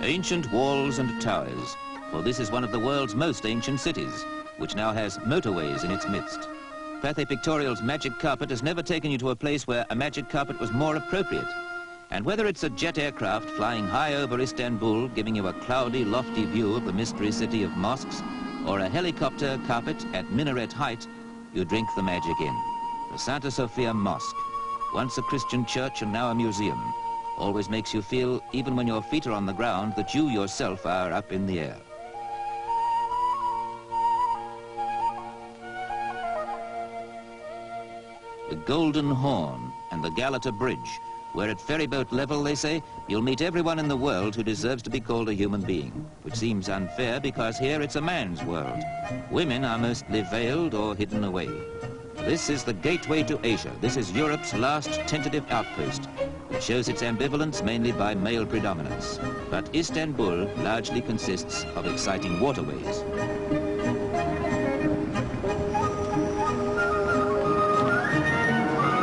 Ancient walls and towers, for this is one of the world's most ancient cities, which now has motorways in its midst. Pathé Pictorial's magic carpet has never taken you to a place where a magic carpet was more appropriate. And whether it's a jet aircraft flying high over Istanbul, giving you a cloudy, lofty view of the mystery city of mosques, or a helicopter carpet at minaret height, you drink the magic in. The Santa Sofia Mosque, once a Christian church and now a museum, always makes you feel, even when your feet are on the ground, that you yourself are up in the air. The Golden Horn and the Galata Bridge, where at ferryboat level, they say, you'll meet everyone in the world who deserves to be called a human being, which seems unfair because here it's a man's world. Women are mostly veiled or hidden away. This is the gateway to Asia. This is Europe's last tentative outpost. It shows its ambivalence mainly by male predominance. But Istanbul largely consists of exciting waterways.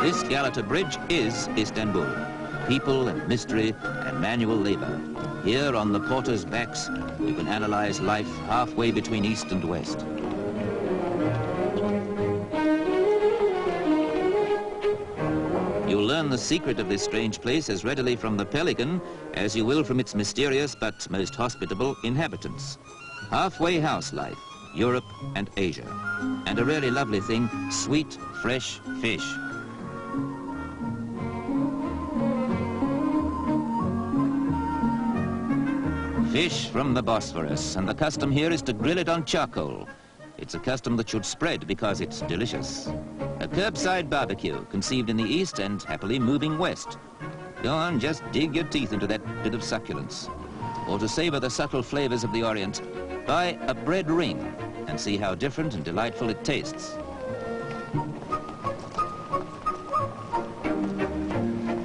This Galata Bridge is Istanbul. People and mystery and manual labor. Here on the porters' backs, you can analyze life halfway between east and west. You'll learn the secret of this strange place as readily from the pelican as you will from its mysterious but most hospitable inhabitants. Halfway house life, Europe and Asia. And a really lovely thing, sweet, fresh fish. Fish from the Bosphorus, and the custom here is to grill it on charcoal. It's a custom that should spread because it's delicious. A curbside barbecue, conceived in the east and happily moving west. Go on, just dig your teeth into that bit of succulence. Or to savor the subtle flavors of the Orient, buy a bread ring and see how different and delightful it tastes.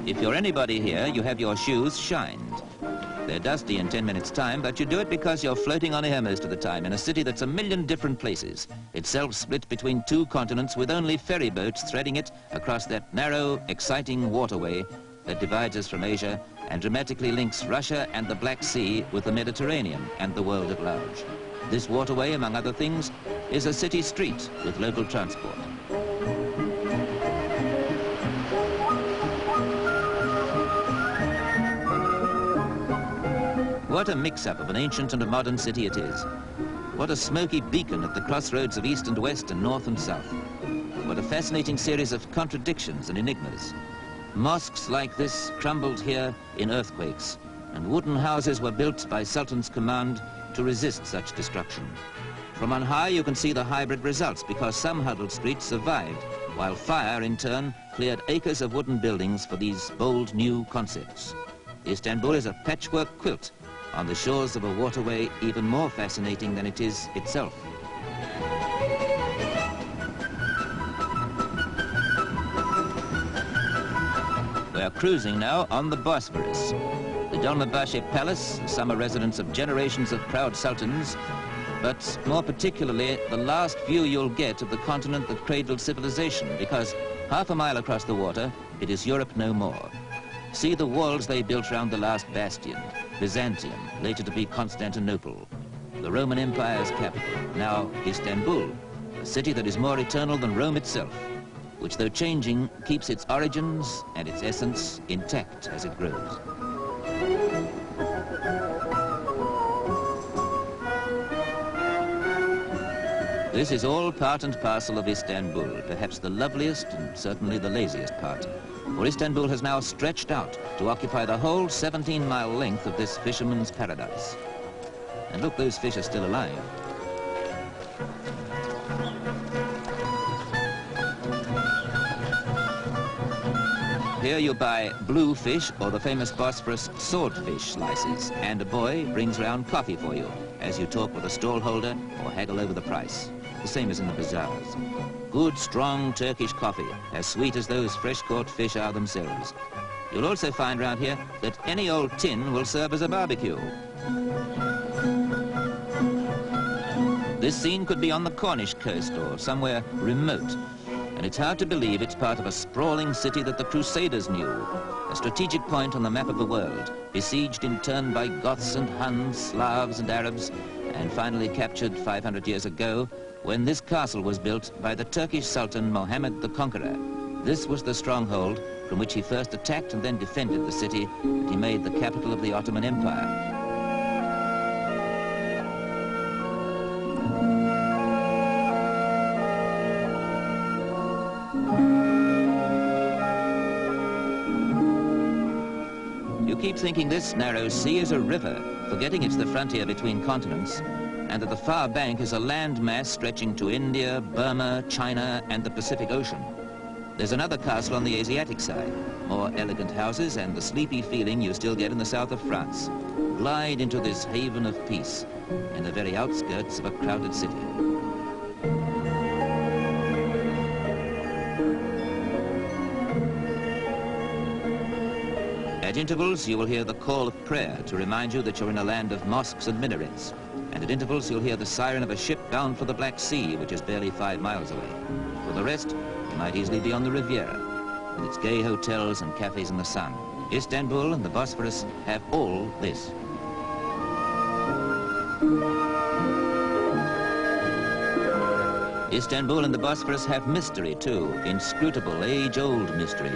If you're anybody here, you have your shoes shined. They're dusty in 10 minutes' time, but you do it because you're floating on air most of the time in a city that's a million different places, itself split between two continents with only ferry boats threading it across that narrow, exciting waterway that divides us from Asia and dramatically links Russia and the Black Sea with the Mediterranean and the world at large. This waterway, among other things, is a city street with local transport. What a mix-up of an ancient and a modern city it is. What a smoky beacon at the crossroads of east and west and north and south. What a fascinating series of contradictions and enigmas. Mosques like this crumbled here in earthquakes, and wooden houses were built by Sultan's command to resist such destruction. From on high you can see the hybrid results because some huddled streets survived, while fire in turn cleared acres of wooden buildings for these bold new concepts. Istanbul is a patchwork quilt on the shores of a waterway even more fascinating than it is itself. We are cruising now on the Bosphorus. The Dolmabahce Palace, the summer residence of generations of proud sultans, but more particularly the last view you'll get of the continent that cradled civilization, because half a mile across the water, it is Europe no more. See the walls they built round the last bastion, Byzantium, later to be Constantinople. The Roman Empire's capital, now Istanbul, a city that is more eternal than Rome itself, which though changing, keeps its origins and its essence intact as it grows. This is all part and parcel of Istanbul, perhaps the loveliest and certainly the laziest part. For Istanbul has now stretched out to occupy the whole 17-mile length of this fisherman's paradise. And look, those fish are still alive. Here you buy blue fish or the famous Bosphorus swordfish slices, and a boy brings round coffee for you as you talk with a stallholder or haggle over the price. The same as in the bazaars. Good, strong Turkish coffee, as sweet as those fresh-caught fish are themselves. You'll also find round here that any old tin will serve as a barbecue. This scene could be on the Cornish coast or somewhere remote, and it's hard to believe it's part of a sprawling city that the Crusaders knew, a a strategic point on the map of the world, besieged in turn by Goths and Huns, Slavs and Arabs, and finally captured 500 years ago when this castle was built by the Turkish Sultan Mohammed the Conqueror. This was the stronghold from which he first attacked and then defended the city that he made the capital of the Ottoman Empire. You keep thinking this narrow sea is a river, forgetting it's the frontier between continents, and that the far bank is a land mass stretching to India, Burma, China, and the Pacific Ocean. There's another castle on the Asiatic side, more elegant houses and the sleepy feeling you still get in the south of France. Glide into this haven of peace in the very outskirts of a crowded city. At intervals, you will hear the call of prayer to remind you that you're in a land of mosques and minarets. And at intervals, you'll hear the siren of a ship bound for the Black Sea, which is barely 5 miles away. For the rest, you might easily be on the Riviera, with its gay hotels and cafes in the sun. Istanbul and the Bosphorus have all this. Istanbul and the Bosphorus have mystery too, inscrutable, age-old mystery,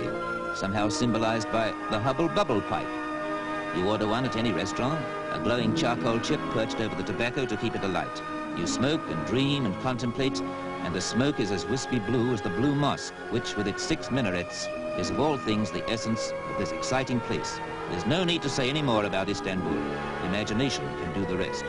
somehow symbolized by the Hubble bubble pipe. You order one at any restaurant, a glowing charcoal chip perched over the tobacco to keep it alight. You smoke and dream and contemplate, and the smoke is as wispy blue as the Blue Mosque, which with its 6 minarets is of all things the essence of this exciting place. There's no need to say any more about Istanbul. Imagination can do the rest.